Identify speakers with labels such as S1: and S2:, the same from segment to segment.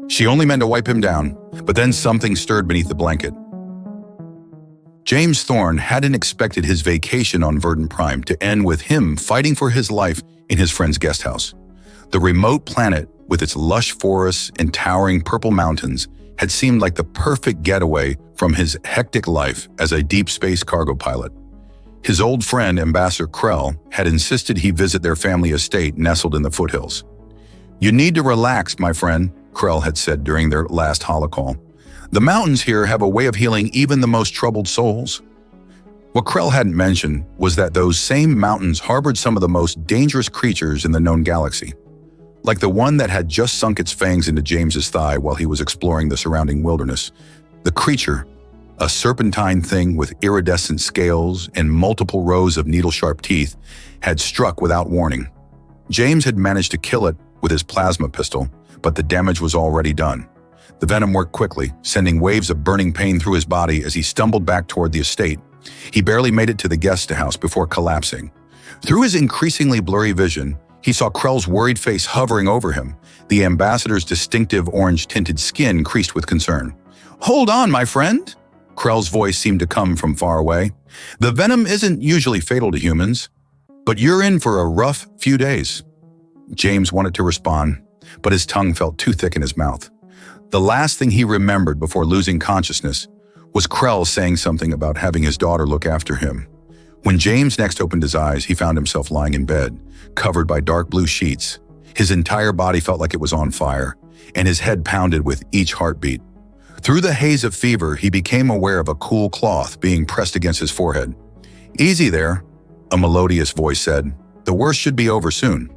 S1: She only meant to wipe him down, but then something stirred beneath the blanket. James Thorne hadn't expected his vacation on Verdant Prime to end with him fighting for his life in his friend's guest house. The remote planet, with its lush forests and towering purple mountains, had seemed like the perfect getaway from his hectic life as a deep space cargo pilot. His old friend, Ambassador Krell, had insisted he visit their family estate nestled in the foothills. "You need to relax, my friend," Krell had said during their last holocall. "The mountains here have a way of healing even the most troubled souls." What Krell hadn't mentioned was that those same mountains harbored some of the most dangerous creatures in the known galaxy. Like the one that had just sunk its fangs into James's thigh while he was exploring the surrounding wilderness. The creature, a serpentine thing with iridescent scales and multiple rows of needle-sharp teeth, had struck without warning. James had managed to kill it with his plasma pistol, but the damage was already done. The venom worked quickly, sending waves of burning pain through his body as he stumbled back toward the estate. He barely made it to the guest house before collapsing. Through his increasingly blurry vision, he saw Krell's worried face hovering over him, the ambassador's distinctive orange-tinted skin creased with concern. "Hold on, my friend!" Krell's voice seemed to come from far away. "The venom isn't usually fatal to humans, but you're in for a rough few days." James wanted to respond, but his tongue felt too thick in his mouth. The last thing he remembered before losing consciousness was Krell saying something about having his daughter look after him. When James next opened his eyes, he found himself lying in bed, covered by dark blue sheets. His entire body felt like it was on fire, and his head pounded with each heartbeat. Through the haze of fever, he became aware of a cool cloth being pressed against his forehead. "Easy there," a melodious voice said. "The worst should be over soon."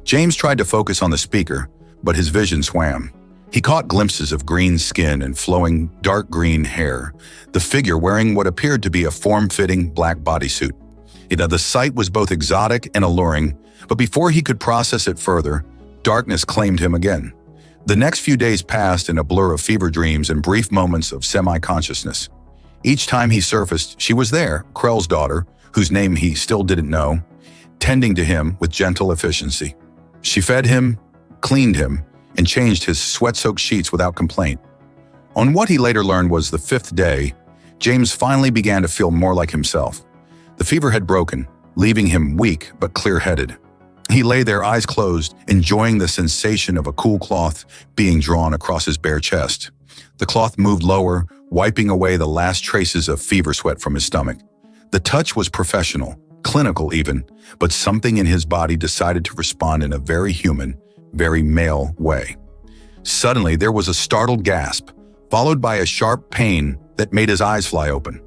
S1: James tried to focus on the speaker, but his vision swam. He caught glimpses of green skin and flowing dark green hair, the figure wearing what appeared to be a form-fitting black bodysuit. The sight was both exotic and alluring, but before he could process it further, darkness claimed him again. The next few days passed in a blur of fever dreams and brief moments of semi-consciousness. Each time he surfaced, she was there, Krell's daughter, whose name he still didn't know, tending to him with gentle efficiency. She fed him, cleaned him, and changed his sweat-soaked sheets without complaint. On what he later learned was the 5th day, James finally began to feel more like himself. The fever had broken, leaving him weak but clear-headed. He lay there, eyes closed, enjoying the sensation of a cool cloth being drawn across his bare chest. The cloth moved lower, wiping away the last traces of fever sweat from his stomach. The touch was professional, clinical even, but something in his body decided to respond in a very human, very male way. Suddenly, there was a startled gasp, followed by a sharp pain that made his eyes fly open.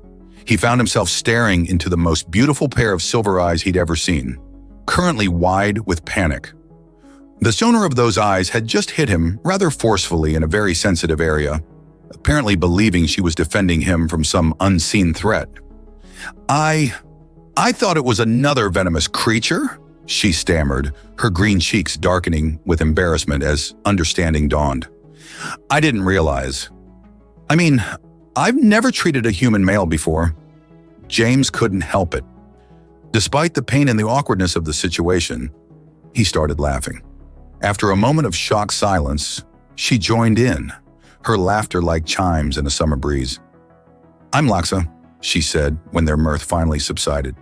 S1: He found himself staring into the most beautiful pair of silver eyes he'd ever seen, currently wide with panic. The owner of those eyes had just hit him rather forcefully in a very sensitive area, apparently believing she was defending him from some unseen threat. I thought it was another venomous creature," she stammered, her green cheeks darkening with embarrassment as understanding dawned. "I didn't realize. I've never treated a human male before." James couldn't help it. Despite the pain and the awkwardness of the situation, he started laughing. After a moment of shocked silence, she joined in, her laughter like chimes in a summer breeze. "I'm Laxa," she said when their mirth finally subsided,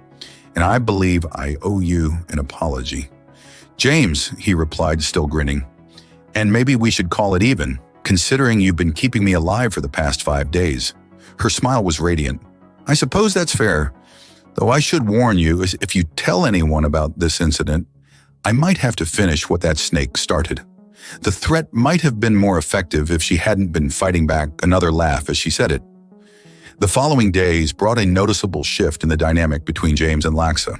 S1: "and I believe I owe you an apology." "James," he replied, still grinning, "and maybe we should call it even, considering you've been keeping me alive for the past 5 days." Her smile was radiant. "I suppose that's fair, though I should warn you, if you tell anyone about this incident, I might have to finish what that snake started." The threat might have been more effective if she hadn't been fighting back another laugh as she said it. The following days brought a noticeable shift in the dynamic between James and Laxa.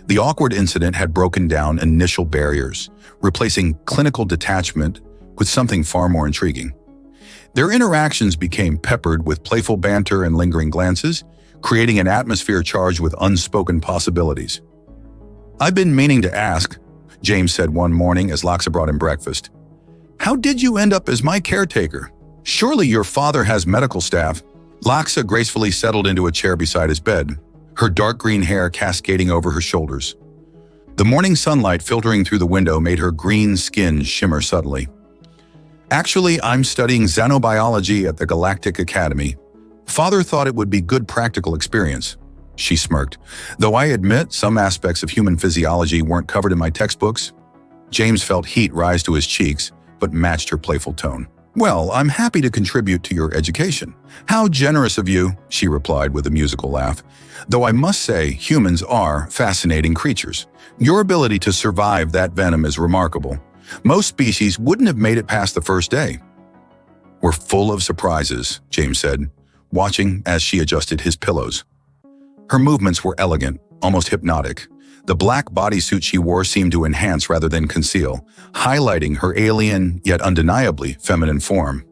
S1: The awkward incident had broken down initial barriers, replacing clinical detachment with something far more intriguing. Their interactions became peppered with playful banter and lingering glances, creating an atmosphere charged with unspoken possibilities. "I've been meaning to ask," James said one morning as Laxa brought him breakfast. "How did you end up as my caretaker? Surely your father has medical staff." Laxa gracefully settled into a chair beside his bed, her dark green hair cascading over her shoulders. The morning sunlight filtering through the window made her green skin shimmer subtly. Actually, I'm studying xenobiology at the Galactic Academy. Father thought it would be good practical experience. She smirked. Though I admit some aspects of human physiology weren't covered in my textbooks. James felt heat rise to his cheeks, but matched her playful tone. Well, I'm happy to contribute to your education. How generous of you, she replied with a musical laugh. Though I must say, humans are fascinating creatures. Your ability to survive that venom is remarkable. Most species wouldn't have made it past the first day. We're full of surprises, James said, watching as she adjusted his pillows. Her movements were elegant, almost hypnotic. The black bodysuit she wore seemed to enhance rather than conceal, highlighting her alien yet undeniably feminine form.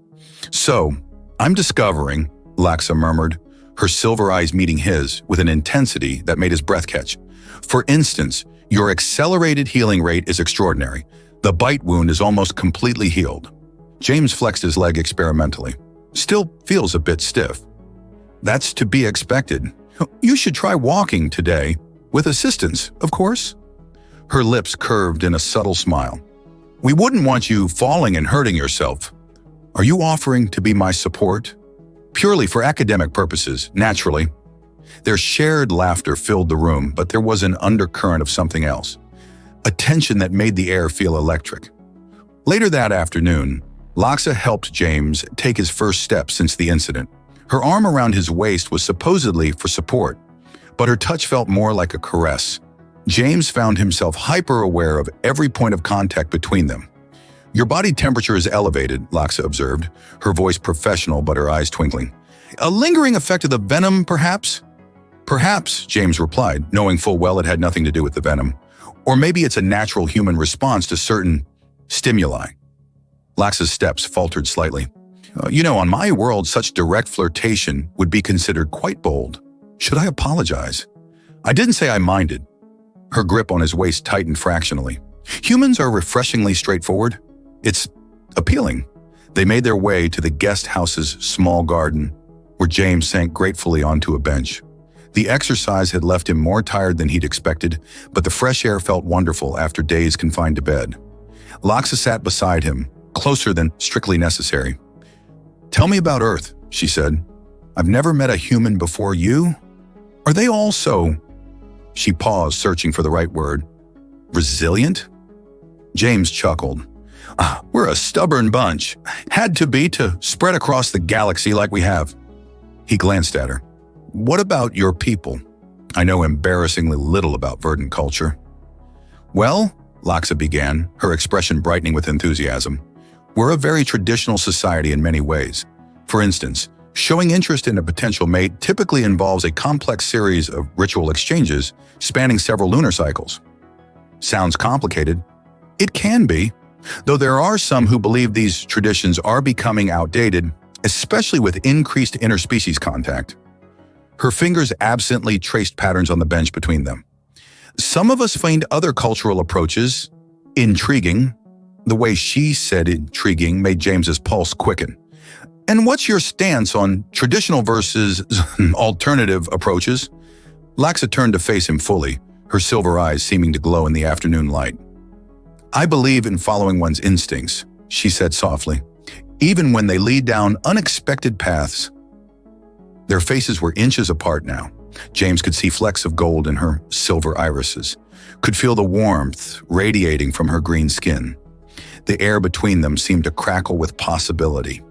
S1: So, I'm discovering, Laxa murmured, her silver eyes meeting his with an intensity that made his breath catch. For instance, your accelerated healing rate is extraordinary. The bite wound is almost completely healed. James flexed his leg experimentally. Still feels a bit stiff. That's to be expected. You should try walking today. With assistance, of course. Her lips curved in a subtle smile. We wouldn't want you falling and hurting yourself. Are you offering to be my support? Purely for academic purposes, naturally. Their shared laughter filled the room, but there was an undercurrent of something else. A tension that made the air feel electric. Later that afternoon, Laxa helped James take his first step since the incident. Her arm around his waist was supposedly for support, but her touch felt more like a caress. James found himself hyper-aware of every point of contact between them. Your body temperature is elevated, Laxa observed, her voice professional but her eyes twinkling. A lingering effect of the venom, perhaps? Perhaps, James replied, knowing full well it had nothing to do with the venom. Or maybe it's a natural human response to certain stimuli. Laxa's steps faltered slightly. On my world, such direct flirtation would be considered quite bold. Should I apologize? I didn't say I minded. Her grip on his waist tightened fractionally. Humans are refreshingly straightforward. It's appealing. They made their way to the guest house's small garden, where James sank gratefully onto a bench. The exercise had left him more tired than he'd expected, but the fresh air felt wonderful after days confined to bed. Laxa sat beside him, closer than strictly necessary. Tell me about Earth, she said. I've never met a human before you. Are they all so? She paused, searching for the right word. Resilient? James chuckled. We're a stubborn bunch. Had to be to spread across the galaxy like we have. He glanced at her. What about your people? I know embarrassingly little about verdant culture. Well, Laxa began, her expression brightening with enthusiasm. We're a very traditional society in many ways. For instance, showing interest in a potential mate typically involves a complex series of ritual exchanges spanning several lunar cycles. Sounds complicated? It can be, though there are some who believe these traditions are becoming outdated, especially with increased interspecies contact. Her fingers absently traced patterns on the bench between them. Some of us find other cultural approaches intriguing. The way she said intriguing made James's pulse quicken. And what's your stance on traditional versus alternative approaches? Laxa turned to face him fully, her silver eyes seeming to glow in the afternoon light. I believe in following one's instincts, she said softly, even when they lead down unexpected paths. Their faces were inches apart now. James could see flecks of gold in her silver irises, could feel the warmth radiating from her green skin. The air between them seemed to crackle with possibility.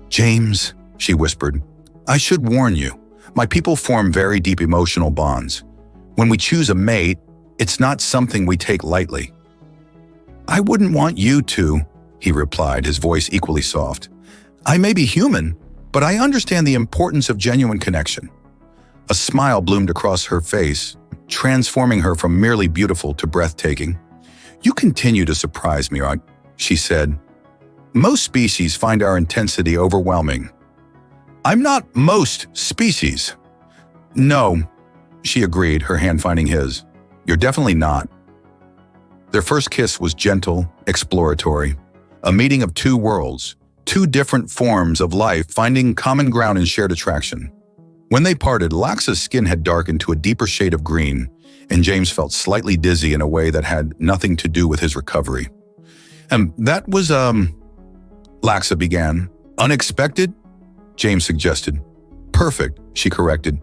S1: James, she whispered, I should warn you, my people form very deep emotional bonds. When we choose a mate, it's not something we take lightly. I wouldn't want you to, he replied, his voice equally soft. I may be human, but I understand the importance of genuine connection. A smile bloomed across her face, transforming her from merely beautiful to breathtaking. You continue to surprise me, she said. Most species find our intensity overwhelming. I'm not most species. No, she agreed, her hand finding his. You're definitely not. Their first kiss was gentle, exploratory, a meeting of two worlds, two different forms of life finding common ground in shared attraction. When they parted, Laxa's skin had darkened to a deeper shade of green, and James felt slightly dizzy in a way that had nothing to do with his recovery. And that was, Laxa began. Unexpected? James suggested. Perfect, she corrected.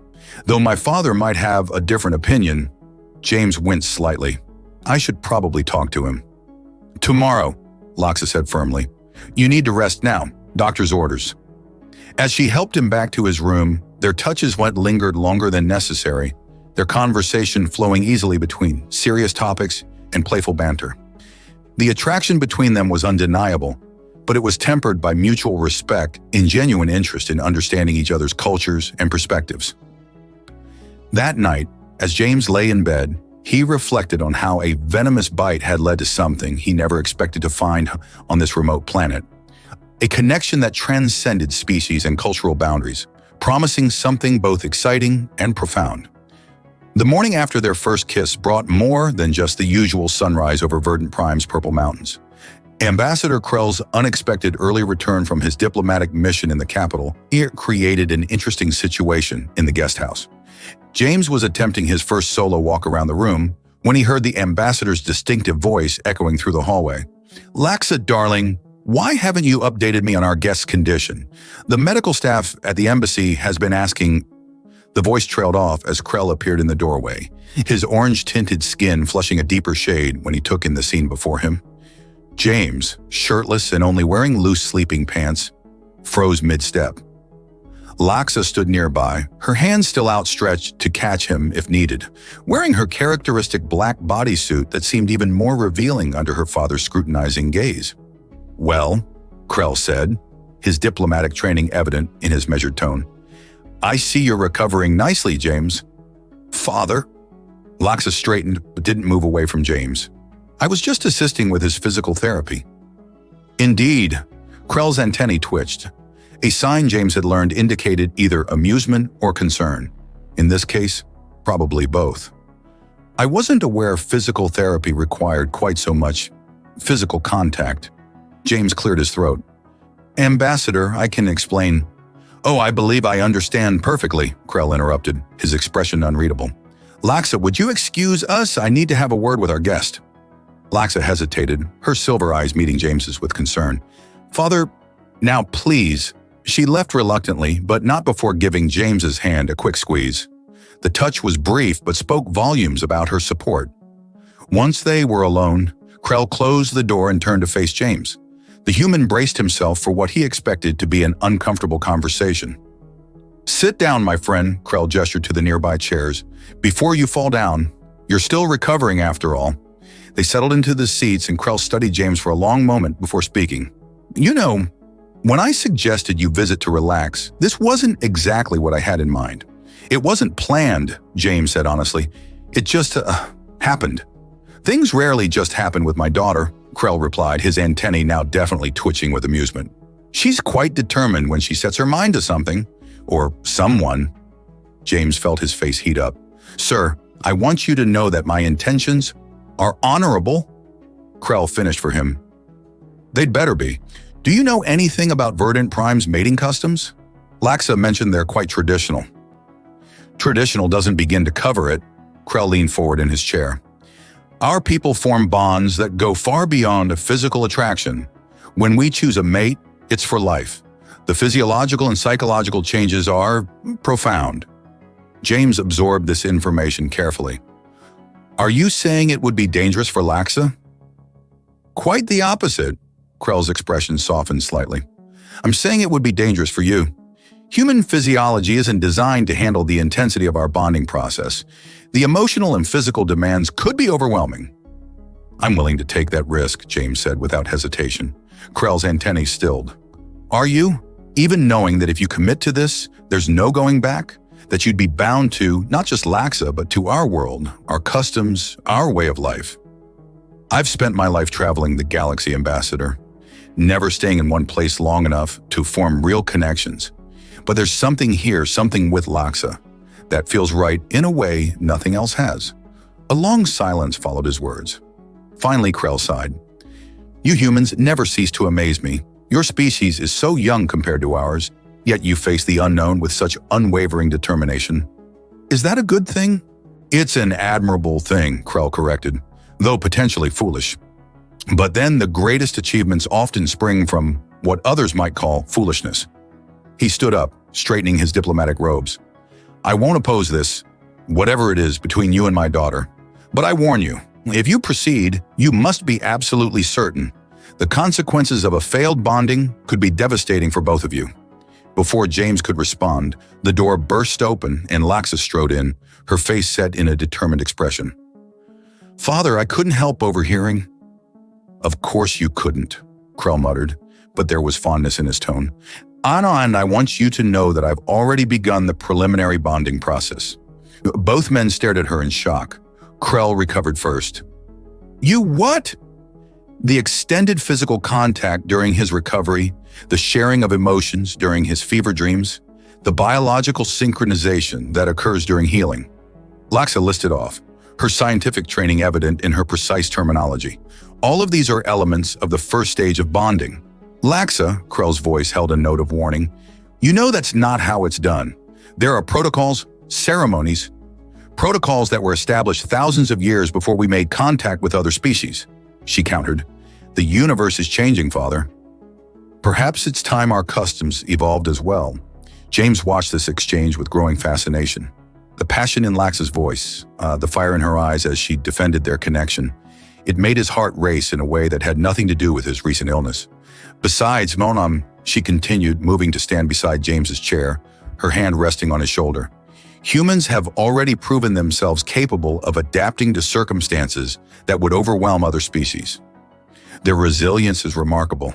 S1: Though my father might have a different opinion. James winced slightly. I should probably talk to him. Tomorrow, Laxa said firmly. You need to rest now. Doctor's orders. As she helped him back to his room, their touches lingered longer than necessary, their conversation flowing easily between serious topics and playful banter. The attraction between them was undeniable, but it was tempered by mutual respect and genuine interest in understanding each other's cultures and perspectives. That night, as James lay in bed, he reflected on how a venomous bite had led to something he never expected to find on this remote planet. A connection that transcended species and cultural boundaries, promising something both exciting and profound. The morning after their first kiss brought more than just the usual sunrise over Verdant Prime's Purple Mountains. Ambassador Krell's unexpected early return from his diplomatic mission in the capital created an interesting situation in the guest house. James was attempting his first solo walk around the room when he heard the ambassador's distinctive voice echoing through the hallway. Laxa, darling, why haven't you updated me on our guest's condition? The medical staff at the embassy has been asking. The voice trailed off as Krell appeared in the doorway, his orange-tinted skin flushing a deeper shade when he took in the scene before him. James, shirtless and only wearing loose sleeping pants, froze mid-step. Laxa stood nearby, her hands still outstretched to catch him if needed, wearing her characteristic black bodysuit that seemed even more revealing under her father's scrutinizing gaze. Well, Krell said, his diplomatic training evident in his measured tone. I see you're recovering nicely, James. Father? Laxa straightened but didn't move away from James. I was just assisting with his physical therapy. Indeed, Krell's antennae twitched. A sign James had learned indicated either amusement or concern. In this case, probably both. I wasn't aware physical therapy required quite so much physical contact. James cleared his throat. Ambassador, I can explain. Oh, I believe I understand perfectly, Krell interrupted, his expression unreadable. Laxa, would you excuse us? I need to have a word with our guest. Laxa hesitated, her silver eyes meeting James's with concern. Father, now please. She left reluctantly, but not before giving James's hand a quick squeeze. The touch was brief but spoke volumes about her support. Once they were alone, Krell closed the door and turned to face James. The human braced himself for what he expected to be an uncomfortable conversation. Sit down, my friend, Krell gestured to the nearby chairs. Before you fall down, you're still recovering after all. They settled into the seats and Krell studied James for a long moment before speaking. You know, when I suggested you visit to relax, this wasn't exactly what I had in mind. It wasn't planned, James said honestly. It just happened. Things rarely just happen with my daughter, Krell replied, his antennae now definitely twitching with amusement. She's quite determined when she sets her mind to something, or someone. James felt his face heat up. Sir, I want you to know that my intentions are honorable, Krell finished for him. They'd better be. Do you know anything about Verdant Prime's mating customs? Laxa mentioned they're quite traditional. Traditional doesn't begin to cover it, Krell leaned forward in his chair. Our people form bonds that go far beyond a physical attraction. When we choose a mate, it's for life. The physiological and psychological changes are profound. James absorbed this information carefully. Are you saying it would be dangerous for Laxa? Quite the opposite, Krell's expression softened slightly. I'm saying it would be dangerous for you. Human physiology isn't designed to handle the intensity of our bonding process. The emotional and physical demands could be overwhelming. I'm willing to take that risk, James said without hesitation. Krell's antennae stilled. Are you? Even knowing that if you commit to this, there's no going back? That you'd be bound to, not just Laxa, but to our world, our customs, our way of life. I've spent my life traveling the galaxy, Ambassador, never staying in one place long enough to form real connections. But there's something here, something with Laxa, that feels right in a way nothing else has. A long silence followed his words. Finally, Krell sighed. You humans never cease to amaze me. Your species is so young compared to ours, yet you face the unknown with such unwavering determination. Is that a good thing? It's an admirable thing, Krell corrected, though potentially foolish. But then the greatest achievements often spring from what others might call foolishness. He stood up, straightening his diplomatic robes. I won't oppose this, whatever it is between you and my daughter. But I warn you, if you proceed, you must be absolutely certain. The consequences of a failed bonding could be devastating for both of you. Before James could respond, the door burst open and Laxa strode in, her face set in a determined expression. Father, I couldn't help overhearing. Of course you couldn't, Krell muttered, but there was fondness in his tone. Anna, and I want you to know that I've already begun the preliminary bonding process. Both men stared at her in shock. Krell recovered first. You what? The extended physical contact during his recovery, the sharing of emotions during his fever dreams, the biological synchronization that occurs during healing. Laxa listed off, her scientific training evident in her precise terminology. All of these are elements of the first stage of bonding. Laxa, Krell's voice held a note of warning, you know that's not how it's done. There are protocols, ceremonies, protocols that were established thousands of years before we made contact with other species. She countered. The universe is changing, Father. Perhaps it's time our customs evolved as well. James watched this exchange with growing fascination. The passion in Laxa's voice, the fire in her eyes as she defended their connection, it made his heart race in a way that had nothing to do with his recent illness. Besides, Monam, she continued, moving to stand beside James's chair, her hand resting on his shoulder. Humans have already proven themselves capable of adapting to circumstances that would overwhelm other species. Their resilience is remarkable.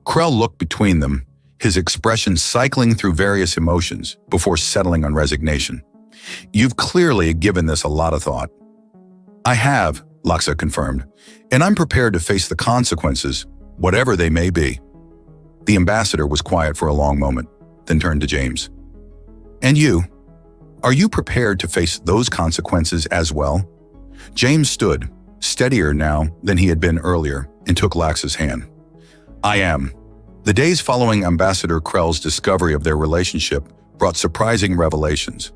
S1: Krell looked between them, his expression cycling through various emotions before settling on resignation. You've clearly given this a lot of thought. I have, Laxa confirmed, and I'm prepared to face the consequences, whatever they may be. The ambassador was quiet for a long moment, then turned to James. And you? Are you prepared to face those consequences as well? James stood, steadier now than he had been earlier, and took Laxa's hand. I am. The days following Ambassador Krell's discovery of their relationship brought surprising revelations.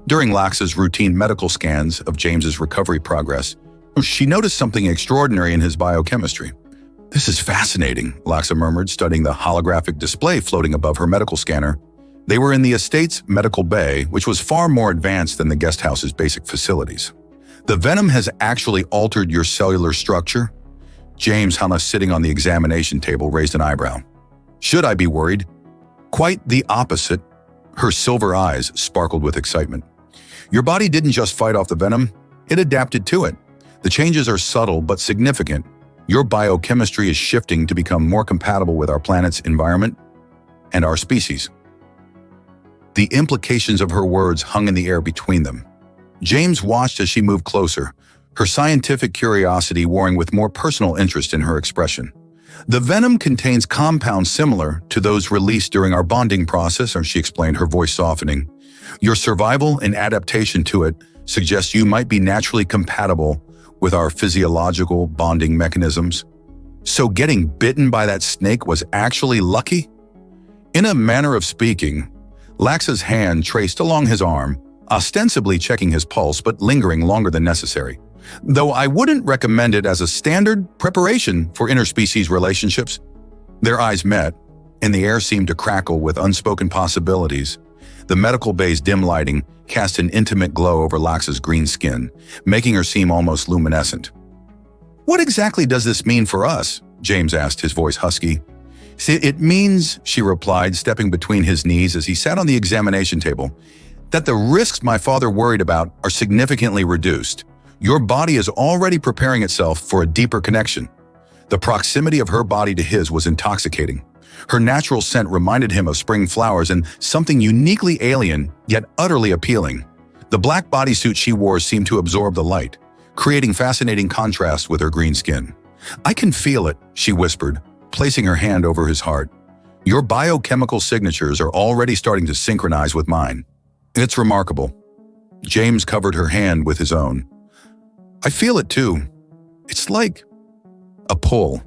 S1: During Laxa's routine medical scans of James's recovery progress, she noticed something extraordinary in his biochemistry. This is fascinating, Laxa murmured, studying the holographic display floating above her medical scanner. They were in the estate's medical bay, which was far more advanced than the guest house's basic facilities. The venom has actually altered your cellular structure? James, Hannah sitting on the examination table, raised an eyebrow. Should I be worried? Quite the opposite. Her silver eyes sparkled with excitement. Your body didn't just fight off the venom, it adapted to it. The changes are subtle but significant. Your biochemistry is shifting to become more compatible with our planet's environment and our species. The implications of her words hung in the air between them. James watched as she moved closer, her scientific curiosity warring with more personal interest in her expression. The venom contains compounds similar to those released during our bonding process, she explained, her voice softening. Your survival and adaptation to it suggests you might be naturally compatible with our physiological bonding mechanisms. So getting bitten by that snake was actually lucky? In a manner of speaking, Laxa's hand traced along his arm, ostensibly checking his pulse but lingering longer than necessary. Though I wouldn't recommend it as a standard preparation for interspecies relationships. Their eyes met, and the air seemed to crackle with unspoken possibilities. The medical bay's dim lighting cast an intimate glow over Laxa's green skin, making her seem almost luminescent. What exactly does this mean for us? James asked, his voice husky. It means, she replied, stepping between his knees as he sat on the examination table, that the risks my father worried about are significantly reduced. Your body is already preparing itself for a deeper connection. The proximity of her body to his was intoxicating. Her natural scent reminded him of spring flowers and something uniquely alien, yet utterly appealing. The black bodysuit she wore seemed to absorb the light, creating fascinating contrast with her green skin. I can feel it, she whispered, placing her hand over his heart. Your biochemical signatures are already starting to synchronize with mine. It's remarkable. James covered her hand with his own. I feel it too. It's like a pull,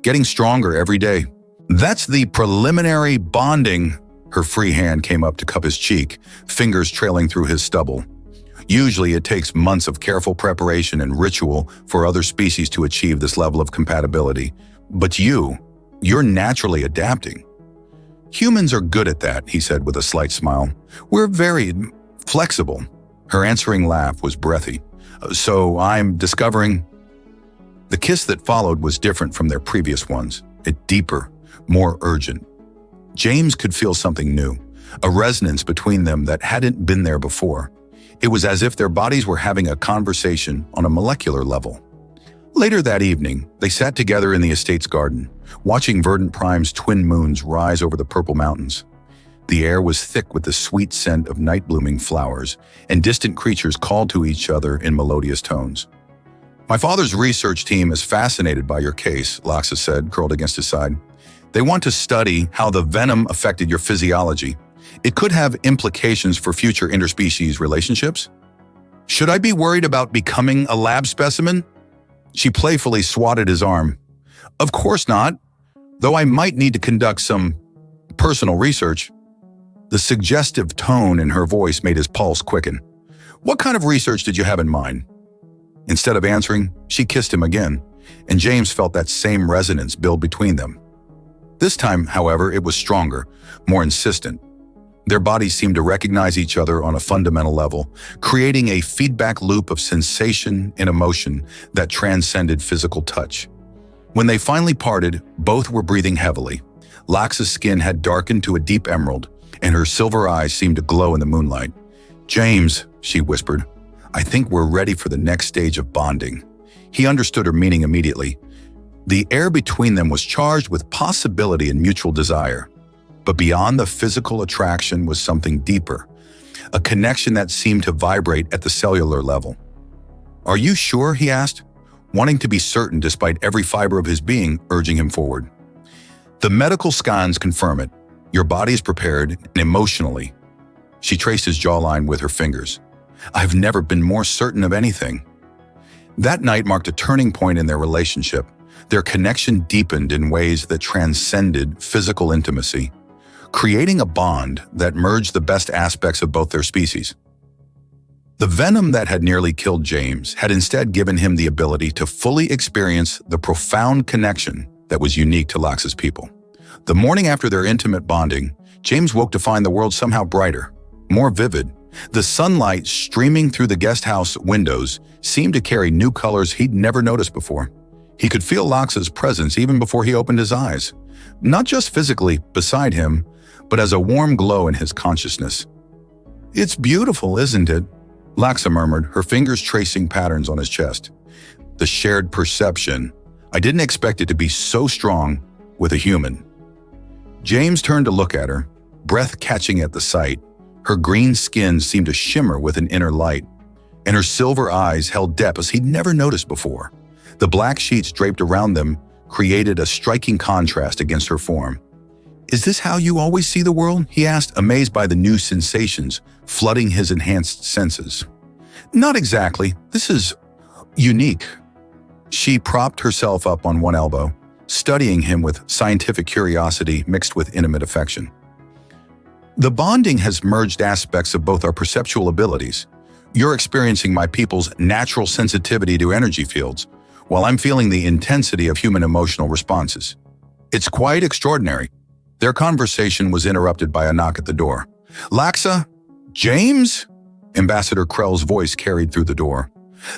S1: getting stronger every day. That's the preliminary bonding. Her free hand came up to cup his cheek, fingers trailing through his stubble. Usually it takes months of careful preparation and ritual for other species to achieve this level of compatibility. But you, You're naturally adapting. Humans are good at that, he said with a slight smile. We're very flexible. Her answering laugh was breathy. So I'm discovering... The kiss that followed was different from their previous ones. It deeper, more urgent. James could feel something new, a resonance between them that hadn't been there before. It was as if their bodies were having a conversation on a molecular level. Later that evening, they sat together in the estate's garden, watching Verdant Prime's twin moons rise over the purple mountains. The air was thick with the sweet scent of night-blooming flowers, and distant creatures called to each other in melodious tones. My father's research team is fascinated by your case, Loxa said, curled against his side. They want to study how the venom affected your physiology. It could have implications for future interspecies relationships. Should I be worried about becoming a lab specimen? She playfully swatted his arm. Of course not, though I might need to conduct some personal research. The suggestive tone in her voice made his pulse quicken. What kind of research did you have in mind? Instead of answering, she kissed him again, and James felt that same resonance build between them. This time, however, it was stronger, more insistent. Their bodies seemed to recognize each other on a fundamental level, creating a feedback loop of sensation and emotion that transcended physical touch. When they finally parted, both were breathing heavily. Loxa's skin had darkened to a deep emerald, and her silver eyes seemed to glow in the moonlight. James, she whispered, I think we're ready for the next stage of bonding. He understood her meaning immediately. The air between them was charged with possibility and mutual desire. But beyond the physical attraction was something deeper, a connection that seemed to vibrate at the cellular level. Are you sure? He asked, wanting to be certain despite every fiber of his being urging him forward. The medical scans confirm it. Your body is prepared, and emotionally. She traced his jawline with her fingers. I've never been more certain of anything. That night marked a turning point in their relationship. Their connection deepened in ways that transcended physical intimacy, creating a bond that merged the best aspects of both their species. The venom that had nearly killed James had instead given him the ability to fully experience the profound connection that was unique to Loxa's people. The morning after their intimate bonding, James woke to find the world somehow brighter, more vivid. The sunlight streaming through the guest house windows seemed to carry new colors he'd never noticed before. He could feel Loxa's presence even before he opened his eyes, not just physically beside him, but as a warm glow in his consciousness. It's beautiful, isn't it? Loxa murmured, her fingers tracing patterns on his chest. The shared perception. I didn't expect it to be so strong with a human. James turned to look at her, breath catching at the sight. Her green skin seemed to shimmer with an inner light, and her silver eyes held depths he'd never noticed before. The black sheets draped around them created a striking contrast against her form. Is this how you always see the world? He asked, amazed by the new sensations flooding his enhanced senses. Not exactly. This is unique. She propped herself up on one elbow, studying him with scientific curiosity mixed with intimate affection. The bonding has merged aspects of both our perceptual abilities. You're experiencing my people's natural sensitivity to energy fields, while I'm feeling the intensity of human emotional responses. It's quite extraordinary. Their conversation was interrupted by a knock at the door. Loxa? James? Ambassador Krell's voice carried through the door.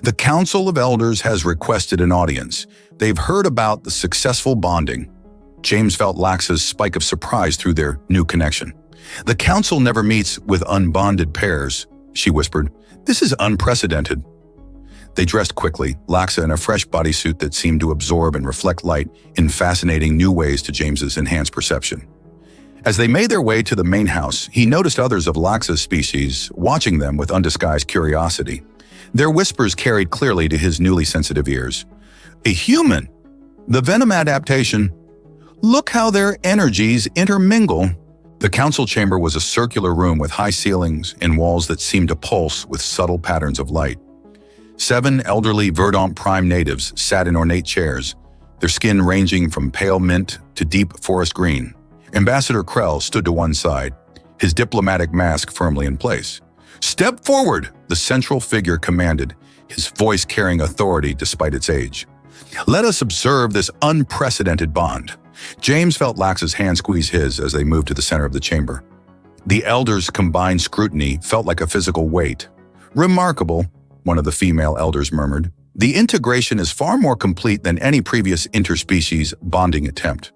S1: The Council of Elders has requested an audience. They've heard about the successful bonding. James felt Loxa's spike of surprise through their new connection. The Council never meets with unbonded pairs, she whispered. This is unprecedented. They dressed quickly, Loxa in a fresh bodysuit that seemed to absorb and reflect light in fascinating new ways to James's enhanced perception. As they made their way to the main house, he noticed others of Loxa's species, watching them with undisguised curiosity. Their whispers carried clearly to his newly sensitive ears. A human! The venom adaptation! Look how their energies intermingle! The council chamber was a circular room with high ceilings and walls that seemed to pulse with subtle patterns of light. 7 elderly Verdant Prime natives sat in ornate chairs, their skin ranging from pale mint to deep forest green. Ambassador Krell stood to one side, his diplomatic mask firmly in place. Step forward, the central figure commanded, his voice carrying authority despite its age. Let us observe this unprecedented bond. James felt Laxa's hand squeeze his as they moved to the center of the chamber. The elders' combined scrutiny felt like a physical weight. "Remarkable," one of the female elders murmured. "The integration is far more complete than any previous interspecies bonding attempt."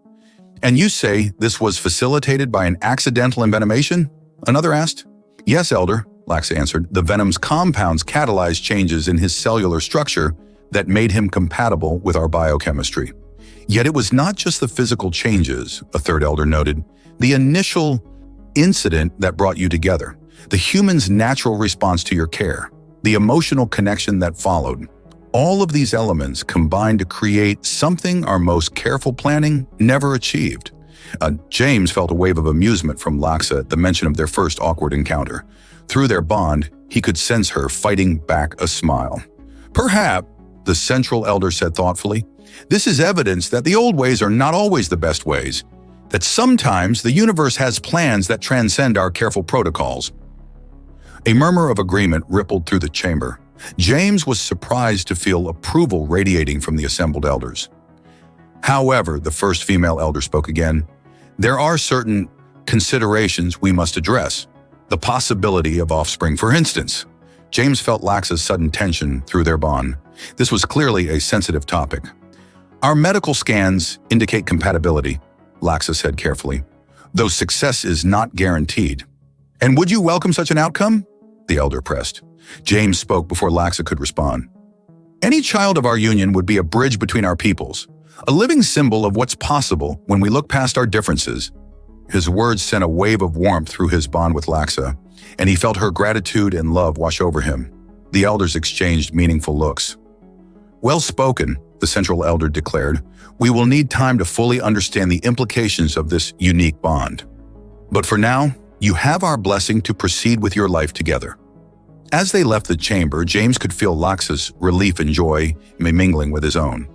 S1: "And you say this was facilitated by an accidental envenomation?" another asked. "Yes, Elder," Laxa answered. "The venom's compounds catalyzed changes in his cellular structure that made him compatible with our biochemistry." Yet it was not just the physical changes, a third elder noted. The initial incident that brought you together, the human's natural response to your care, the emotional connection that followed. All of these elements combined to create something our most careful planning never achieved. James felt a wave of amusement from Laxa at the mention of their first awkward encounter. Through their bond, he could sense her fighting back a smile. "Perhaps," the central elder said thoughtfully, "this is evidence that the old ways are not always the best ways, that sometimes the universe has plans that transcend our careful protocols." A murmur of agreement rippled through the chamber. James was surprised to feel approval radiating from the assembled elders. "However," the first female elder spoke again, "there are certain considerations we must address. The possibility of offspring, for instance." James felt Laxa's sudden tension through their bond. This was clearly a sensitive topic. "Our medical scans indicate compatibility," Laxa said carefully, "though success is not guaranteed." "And would you welcome such an outcome?" the elder pressed. James spoke before Laxa could respond. "Any child of our union would be a bridge between our peoples, a living symbol of what's possible when we look past our differences." His words sent a wave of warmth through his bond with Laxa, and he felt her gratitude and love wash over him. The elders exchanged meaningful looks. "Well spoken," the central elder declared. "We will need time to fully understand the implications of this unique bond. But for now, you have our blessing to proceed with your life together." As they left the chamber, James could feel Laxa's relief and joy mingling with his own.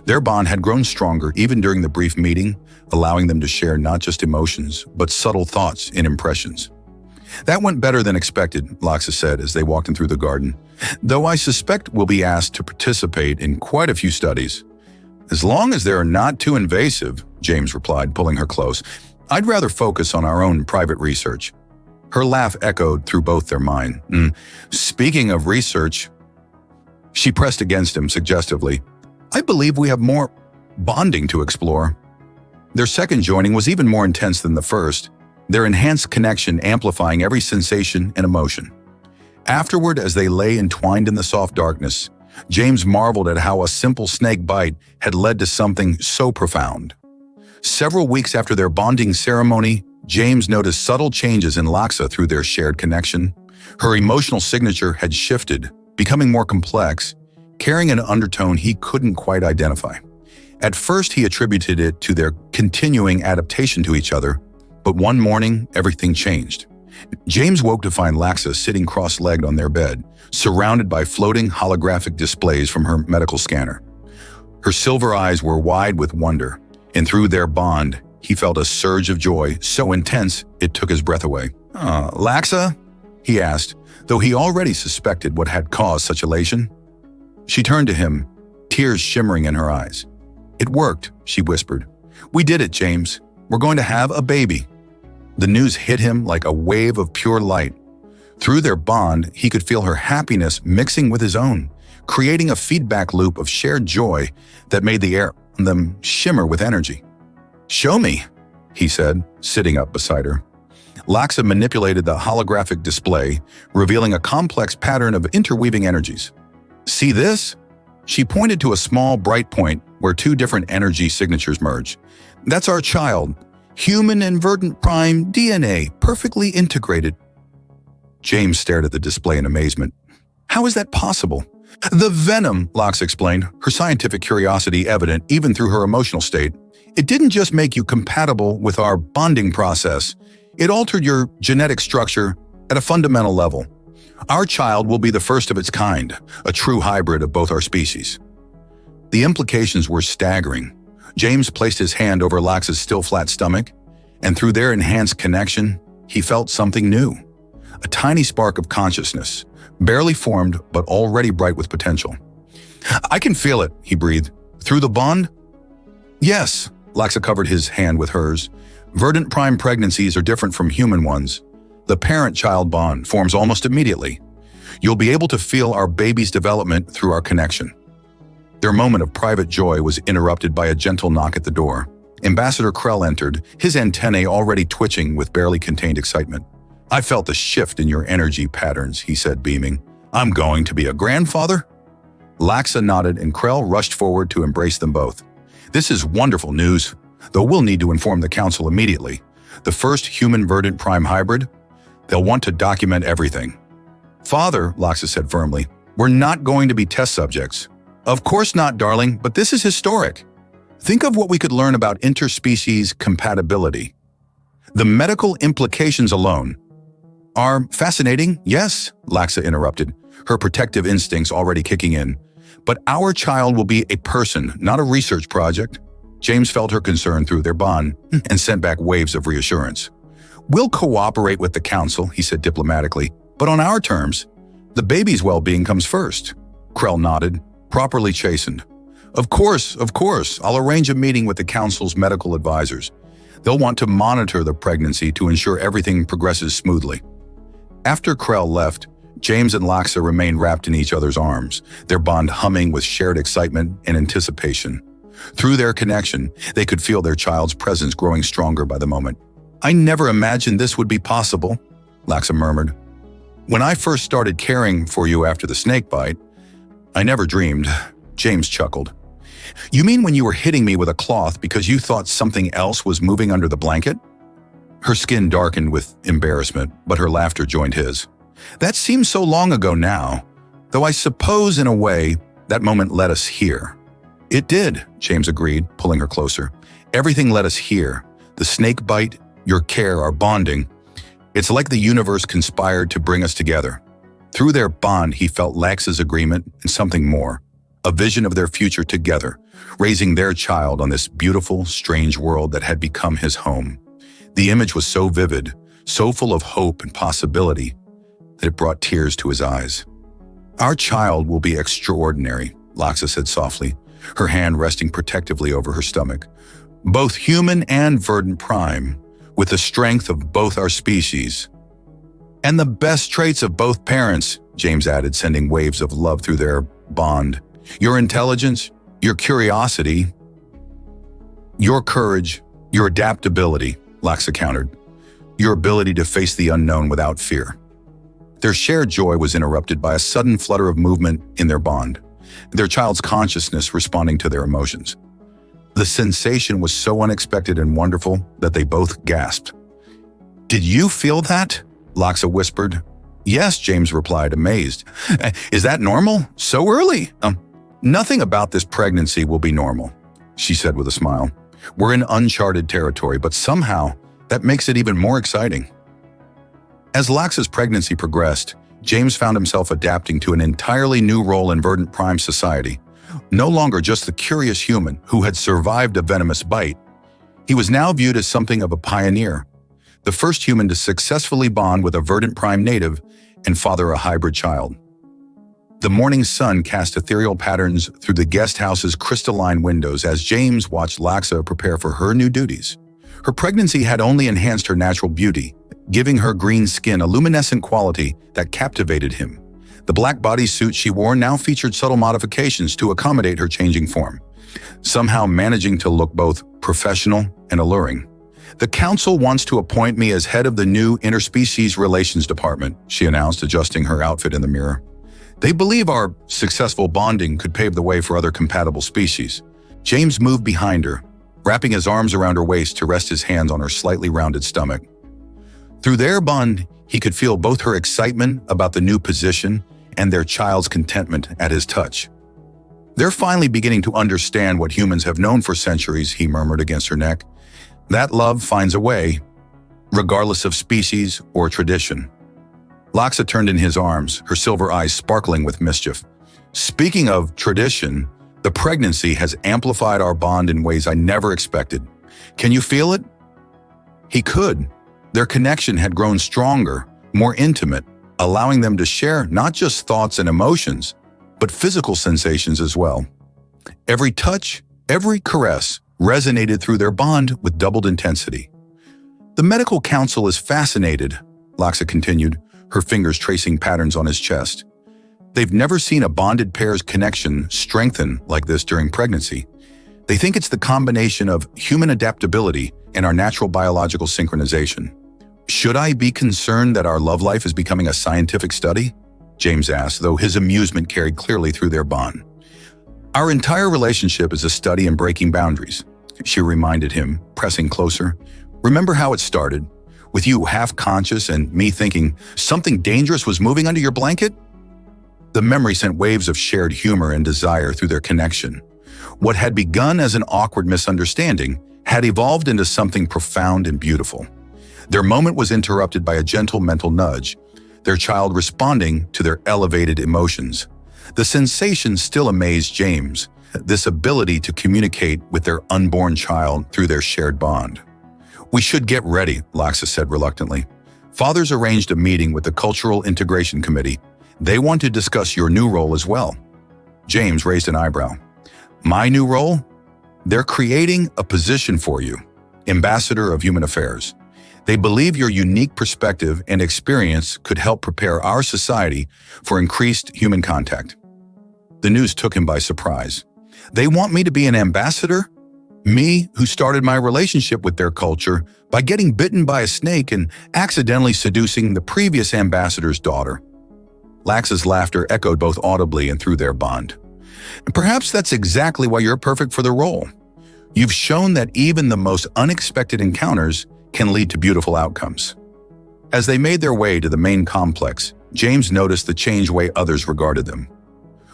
S1: Their bond had grown stronger even during the brief meeting, allowing them to share not just emotions, but subtle thoughts and impressions. "That went better than expected," Laxa said as they walked in through the garden. "Though I suspect we'll be asked to participate in quite a few studies." "As long as they're not too invasive," James replied, pulling her close. "I'd rather focus on our own private research." Her laugh echoed through both their mind. "Speaking of research," she pressed against him suggestively, "I believe we have more bonding to explore." Their second joining was even more intense than the first, their enhanced connection amplifying every sensation and emotion. Afterward, as they lay entwined in the soft darkness, James marveled at how a simple snake bite had led to something so profound. Several weeks after their bonding ceremony, James noticed subtle changes in Laxa through their shared connection. Her emotional signature had shifted, becoming more complex, carrying an undertone he couldn't quite identify. At first, he attributed it to their continuing adaptation to each other, but one morning, everything changed. James woke to find Laxa sitting cross-legged on their bed, surrounded by floating holographic displays from her medical scanner. Her silver eyes were wide with wonder, and through their bond, he felt a surge of joy so intense it took his breath away. "Laxa?" he asked, though he already suspected what had caused such elation. She turned to him, tears shimmering in her eyes. "It worked," she whispered. "We did it, James. We're going to have a baby." The news hit him like a wave of pure light. Through their bond, he could feel her happiness mixing with his own, creating a feedback loop of shared joy that made the air on them shimmer with energy. "Show me," he said, sitting up beside her. Laxa manipulated the holographic display, revealing a complex pattern of interweaving energies. "See this?" She pointed to a small, bright point where two different energy signatures merge. "That's our child. Human and verdant prime DNA, perfectly integrated." James stared at the display in amazement. "How is that possible?" "The venom," Laxa explained, her scientific curiosity evident even through her emotional state. "It didn't just make you compatible with our bonding process. It altered your genetic structure at a fundamental level. Our child will be the first of its kind, a true hybrid of both our species." The implications were staggering. James placed his hand over Laxa's still flat stomach, and through their enhanced connection, he felt something new. A tiny spark of consciousness, barely formed but already bright with potential. "I can feel it," he breathed. "Through the bond?" "Yes," Laxa covered his hand with hers. Verdant prime pregnancies are different from human ones. The parent-child bond forms almost immediately. You'll be able to feel our baby's development through our connection. Their moment of private joy was interrupted by a gentle knock at the door. Ambassador Krell entered, his antennae already twitching with barely contained excitement. "I felt the shift in your energy patterns," he said, beaming. "I'm going to be a grandfather?" Laxa nodded and Krell rushed forward to embrace them both. "This is wonderful news, though we'll need to inform the council immediately. The first human verdant prime hybrid? They'll want to document everything." "Father," Laxa said firmly, "we're not going to be test subjects." "Of course not, darling, but this is historic. Think of what we could learn about interspecies compatibility. The medical implications alone are fascinating, yes," Laxa interrupted, her protective instincts already kicking in. "But our child will be a person, not a research project." James felt her concern through their bond and sent back waves of reassurance. "We'll cooperate with the council," he said diplomatically, "but on our terms. The baby's well-being comes first." Krell nodded, properly chastened. Of course, I'll arrange a meeting with the council's medical advisors. They'll want to monitor the pregnancy to ensure everything progresses smoothly." After Krell left, James and Laxa remained wrapped in each other's arms, their bond humming with shared excitement and anticipation. Through their connection, they could feel their child's presence growing stronger by the moment. "I never imagined this would be possible," Laxa murmured. "When I first started caring for you after the snake bite, I never dreamed," James chuckled. "You mean when you were hitting me with a cloth because you thought something else was moving under the blanket?" Her skin darkened with embarrassment, but her laughter joined his. "That seems so long ago now, though I suppose in a way that moment led us here." "It did," James agreed, pulling her closer. "Everything led us here. The snake bite, your care, our bonding. It's like the universe conspired to bring us together." Through their bond, he felt Laxa's agreement and something more. A vision of their future together, raising their child on this beautiful, strange world that had become his home. The image was so vivid, so full of hope and possibility, that it brought tears to his eyes. "Our child will be extraordinary," Laxa said softly, her hand resting protectively over her stomach. "Both human and verdant prime, with the strength of both our species. And the best traits of both parents," James added, sending waves of love through their bond. "Your intelligence, your curiosity, your courage, your adaptability," Laxa countered. "Your ability to face the unknown without fear." Their shared joy was interrupted by a sudden flutter of movement in their bond, their child's consciousness responding to their emotions. The sensation was so unexpected and wonderful that they both gasped. "Did you feel that?" Laxa whispered. "Yes," James replied, amazed. "Is that normal? So early?" "Nothing about this pregnancy will be normal," she said with a smile. "We're in uncharted territory, but somehow that makes it even more exciting." As Laxa's pregnancy progressed, James found himself adapting to an entirely new role in verdant prime society. No longer just the curious human who had survived a venomous bite, he was now viewed as something of a pioneer, the first human to successfully bond with a verdant prime native and father a hybrid child. The morning sun cast ethereal patterns through the guest house's crystalline windows as James watched Laxa prepare for her new duties. Her pregnancy had only enhanced her natural beauty, giving her green skin a luminescent quality that captivated him. The black bodysuit she wore now featured subtle modifications to accommodate her changing form, somehow managing to look both professional and alluring. "The council wants to appoint me as head of the new Interspecies Relations Department," she announced, adjusting her outfit in the mirror. "They believe our successful bonding could pave the way for other compatible species." James moved behind her, wrapping his arms around her waist to rest his hands on her slightly rounded stomach. Through their bond, he could feel both her excitement about the new position and their child's contentment at his touch. "They're finally beginning to understand what humans have known for centuries," he murmured against her neck. "That love finds a way, regardless of species or tradition." Laxa turned in his arms, her silver eyes sparkling with mischief. "Speaking of tradition, the pregnancy has amplified our bond in ways I never expected. Can you feel it?" He could. Their connection had grown stronger, more intimate, allowing them to share not just thoughts and emotions, but physical sensations as well. Every touch, every caress resonated through their bond with doubled intensity. The medical council is fascinated, Laxa continued, her fingers tracing patterns on his chest. They've never seen a bonded pair's connection strengthen like this during pregnancy. They think it's the combination of human adaptability and our natural biological synchronization. Should I be concerned that our love life is becoming a scientific study? James asked, though his amusement carried clearly through their bond. Our entire relationship is a study in breaking boundaries, she reminded him, pressing closer. Remember how it started? With you half-conscious and me thinking something dangerous was moving under your blanket? The memory sent waves of shared humor and desire through their connection. What had begun as an awkward misunderstanding had evolved into something profound and beautiful. Their moment was interrupted by a gentle mental nudge, their child responding to their elevated emotions. The sensation still amazed James, this ability to communicate with their unborn child through their shared bond. We should get ready, Laxa said reluctantly. Fathers arranged a meeting with the Cultural Integration Committee. They want to discuss your new role as well. James raised an eyebrow. My new role? They're creating a position for you, Ambassador of Human Affairs. They believe your unique perspective and experience could help prepare our society for increased human contact. The news took him by surprise. They want me to be an ambassador? Me, who started my relationship with their culture by getting bitten by a snake and accidentally seducing the previous ambassador's daughter. Laxa's laughter echoed both audibly and through their bond. And perhaps that's exactly why you're perfect for the role. You've shown that even the most unexpected encounters can lead to beautiful outcomes. As they made their way to the main complex, James noticed the changed way others regarded them.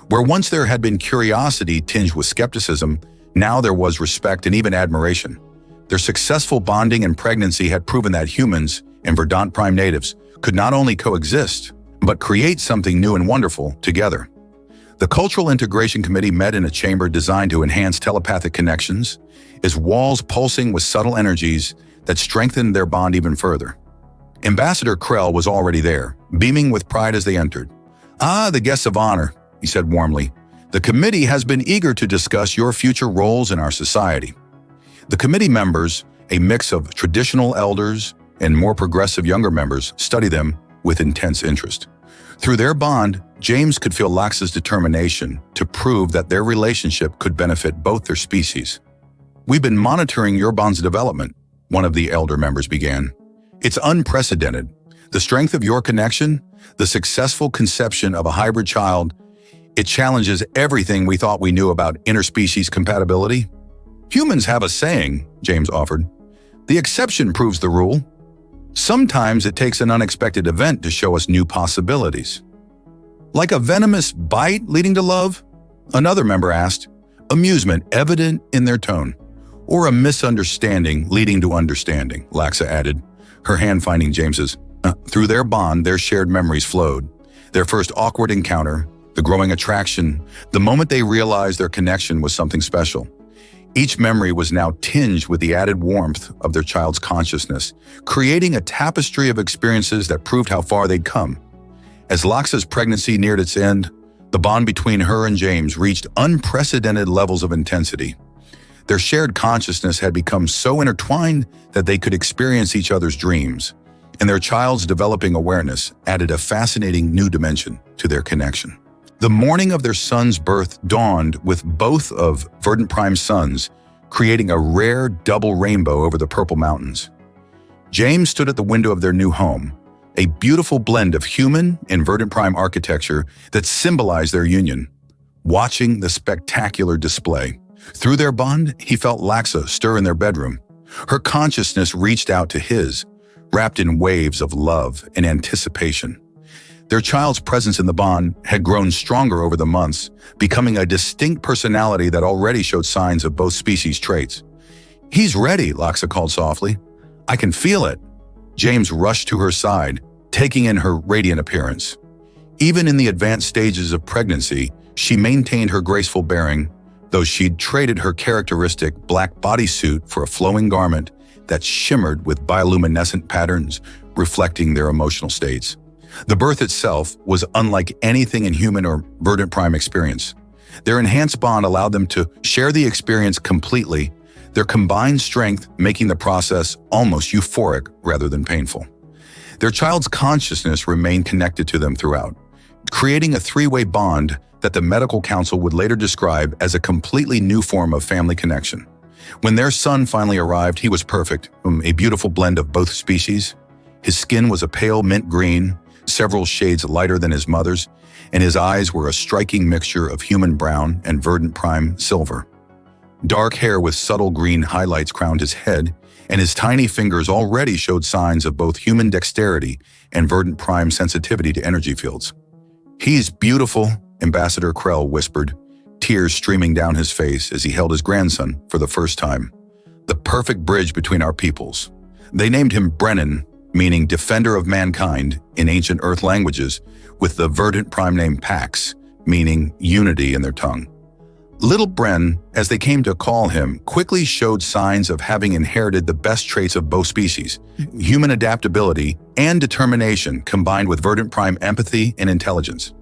S1: Where once there had been curiosity tinged with skepticism, now there was respect and even admiration. Their successful bonding and pregnancy had proven that humans and Verdant Prime natives could not only coexist, but create something new and wonderful together. The Cultural Integration Committee met in a chamber designed to enhance telepathic connections, its walls pulsing with subtle energies that strengthened their bond even further. Ambassador Krell was already there, beaming with pride as they entered. "Ah, the guests of honor," he said warmly. "The committee has been eager to discuss your future roles in our society." The committee members, a mix of traditional elders and more progressive younger members, studied them with intense interest. Through their bond, James could feel Laxa's determination to prove that their relationship could benefit both their species. "We've been monitoring your bond's development," one of the elder members began. "It's unprecedented. The strength of your connection, the successful conception of a hybrid child, it challenges everything we thought we knew about interspecies compatibility." "Humans have a saying," James offered. "The exception proves the rule. Sometimes it takes an unexpected event to show us new possibilities." "Like a venomous bite leading to love?" another member asked, amusement evident in their tone. "Or a misunderstanding leading to understanding," Laxa added, her hand finding James's. Through their bond, their shared memories flowed. Their first awkward encounter, the growing attraction, the moment they realized their connection was something special. Each memory was now tinged with the added warmth of their child's consciousness, creating a tapestry of experiences that proved how far they'd come. As Laxa's pregnancy neared its end, the bond between her and James reached unprecedented levels of intensity. Their shared consciousness had become so intertwined that they could experience each other's dreams, and their child's developing awareness added a fascinating new dimension to their connection. The morning of their son's birth dawned with both of Verdant Prime's sons, creating a rare double rainbow over the purple mountains. James stood at the window of their new home, a beautiful blend of human and Verdant Prime architecture that symbolized their union, watching the spectacular display. Through their bond, he felt Laxa stir in their bedroom. Her consciousness reached out to his, wrapped in waves of love and anticipation. Their child's presence in the bond had grown stronger over the months, becoming a distinct personality that already showed signs of both species' traits. "He's ready," Laxa called softly. "I can feel it." James rushed to her side, taking in her radiant appearance. Even in the advanced stages of pregnancy, she maintained her graceful bearing, though she'd traded her characteristic black bodysuit for a flowing garment that shimmered with bioluminescent patterns, reflecting their emotional states. The birth itself was unlike anything in human or Verdant Prime experience. Their enhanced bond allowed them to share the experience completely, their combined strength making the process almost euphoric rather than painful. Their child's consciousness remained connected to them throughout, creating a three-way bond that the medical council would later describe as a completely new form of family connection. When their son finally arrived, he was perfect, a beautiful blend of both species. His skin was a pale mint green, several shades lighter than his mother's, and his eyes were a striking mixture of human brown and verdant prime silver. Dark hair with subtle green highlights crowned his head, and his tiny fingers already showed signs of both human dexterity and verdant prime sensitivity to energy fields. "He's beautiful," Ambassador Krell whispered, tears streaming down his face as he held his grandson for the first time. "The perfect bridge between our peoples." They named him Brennan, meaning defender of mankind in ancient Earth languages, with the verdant prime name Pax, meaning unity in their tongue. Little Bren, as they came to call him, quickly showed signs of having inherited the best traits of both species: human adaptability and determination combined with verdant prime empathy and intelligence.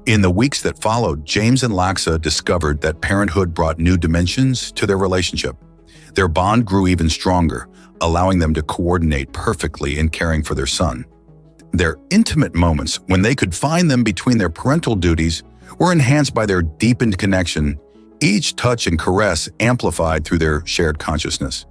S1: In the weeks that followed, James and Laxa discovered that parenthood brought new dimensions to their relationship. Their bond grew even stronger, allowing them to coordinate perfectly in caring for their son. Their intimate moments, when they could find them between their parental duties, were enhanced by their deepened connection, each touch and caress amplified through their shared consciousness.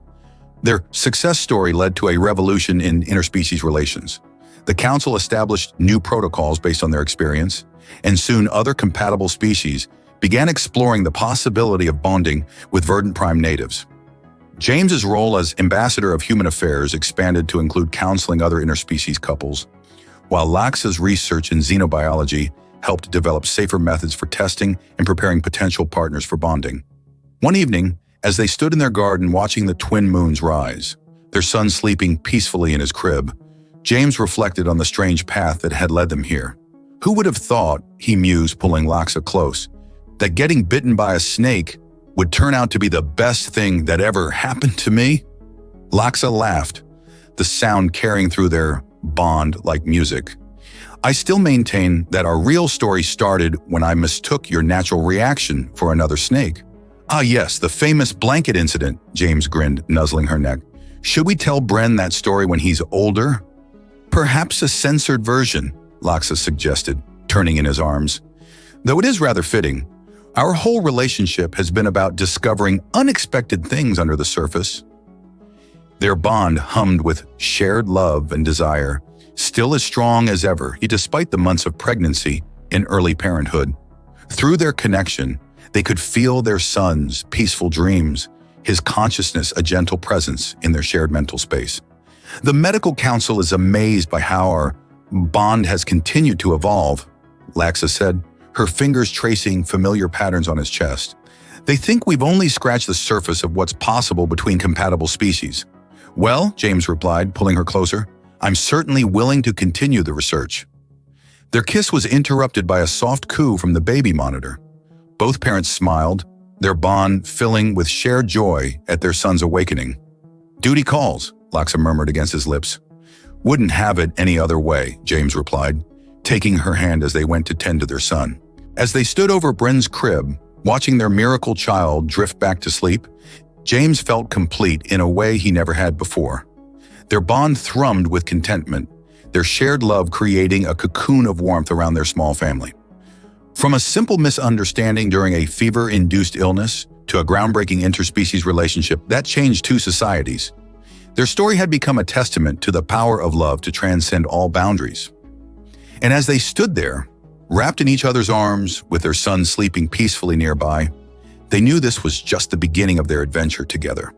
S1: Their success story led to a revolution in interspecies relations. The Council established new protocols based on their experience, and soon other compatible species began exploring the possibility of bonding with verdant prime natives. James's role as Ambassador of Human Affairs expanded to include counseling other interspecies couples, while Laxa's research in xenobiology helped develop safer methods for testing and preparing potential partners for bonding. One evening, as they stood in their garden watching the twin moons rise, their son sleeping peacefully in his crib, James reflected on the strange path that had led them here. Who would have thought, he mused, pulling Laxa close, that getting bitten by a snake would turn out to be the best thing that ever happened to me? Laxa laughed, the sound carrying through their bond like music. "I still maintain that our real story started when I mistook your natural reaction for another snake." "Ah yes, the famous blanket incident," James grinned, nuzzling her neck. "Should we tell Bren that story when he's older?" "Perhaps a censored version," Laxa suggested, turning in his arms. "Though it is rather fitting. Our whole relationship has been about discovering unexpected things under the surface." Their bond hummed with shared love and desire, still as strong as ever, despite the months of pregnancy and early parenthood. Through their connection, they could feel their son's peaceful dreams, his consciousness a gentle presence in their shared mental space. "The medical council is amazed by how our bond has continued to evolve," Laxa said, her fingers tracing familiar patterns on his chest. "They think we've only scratched the surface of what's possible between compatible species." "Well," James replied, pulling her closer, "I'm certainly willing to continue the research." Their kiss was interrupted by a soft coo from the baby monitor. Both parents smiled, their bond filling with shared joy at their son's awakening. "Duty calls," Laxa murmured against his lips. "Wouldn't have it any other way," James replied, taking her hand as they went to tend to their son. As they stood over Bren's crib, watching their miracle child drift back to sleep, James felt complete in a way he never had before. Their bond thrummed with contentment, their shared love creating a cocoon of warmth around their small family. From a simple misunderstanding during a fever-induced illness to a groundbreaking interspecies relationship that changed two societies, their story had become a testament to the power of love to transcend all boundaries. And as they stood there, wrapped in each other's arms with their son sleeping peacefully nearby, they knew this was just the beginning of their adventure together.